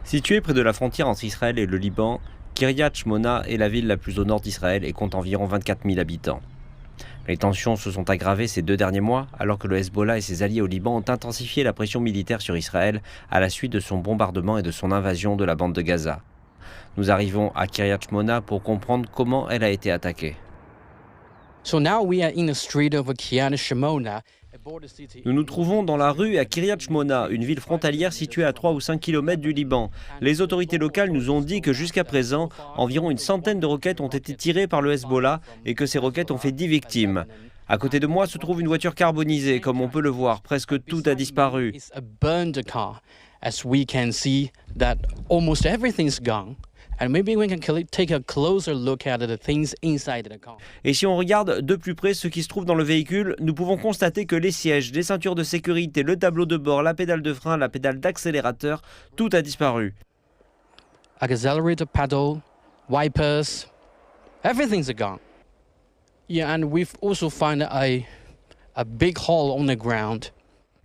Située près de la frontière entre Israël et le Liban, Kiryat Shmona est la ville la plus au nord d'Israël et compte environ 24 000 habitants. Les tensions se sont aggravées ces 2 derniers mois alors que le Hezbollah et ses alliés au Liban ont intensifié la pression militaire sur Israël à la suite de son bombardement et de son invasion de la bande de Gaza. Nous arrivons à Kiryat Shmona pour comprendre comment elle a été attaquée. So now we are in the street of Kiryat Shmona, a border city. Nous nous trouvons dans la rue à Kiryat Shmona, une ville frontalière située à 3 ou 5 km du Liban. Les autorités locales nous ont dit que jusqu'à présent, environ une centaine de roquettes ont été tirées par le Hezbollah et que ces roquettes ont fait 10 victimes. À côté de moi se trouve une voiture carbonisée, comme on peut le voir, presque tout a disparu. It's a burned car, as we can see that almost everything's gone. And maybe we can take a closer look at the things inside the car. Et si on regarde de plus près ce qui se trouve dans le véhicule, nous pouvons constater que les sièges, les ceintures de sécurité, le tableau de bord, la pédale de frein, la pédale d'accélérateur, tout a disparu. Accelerator pedal, wipers, everything's gone. Yeah, and we've also found a big hole on the ground.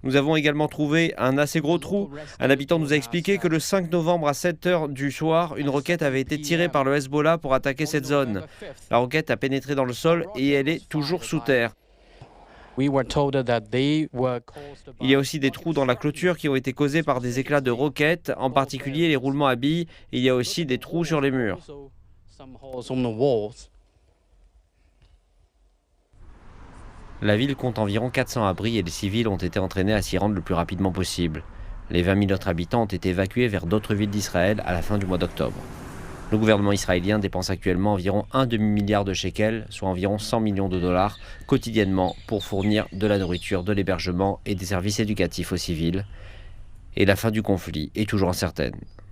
Nous avons également trouvé un assez gros trou. Un habitant nous a expliqué que le 5 novembre à 7 h du soir, une roquette avait été tirée par le Hezbollah pour attaquer cette zone. La roquette a pénétré dans le sol et elle est toujours sous terre. We were told that they were Il y a aussi des trous dans la clôture qui ont été causés par des éclats de roquettes, en particulier les roulements à billes. Et il y a aussi des trous sur les murs. some holes on the walls. La ville compte environ 400 abris et les civils ont été entraînés à s'y rendre le plus rapidement possible. Les 20 000 autres habitants ont été évacués vers d'autres villes d'Israël à la fin du mois d'octobre. Le gouvernement israélien dépense actuellement environ un demi-milliard de shekels, soit environ 100 millions de dollars, quotidiennement pour fournir de la nourriture, de l'hébergement et des services éducatifs aux civils. Et la fin du conflit est toujours incertaine.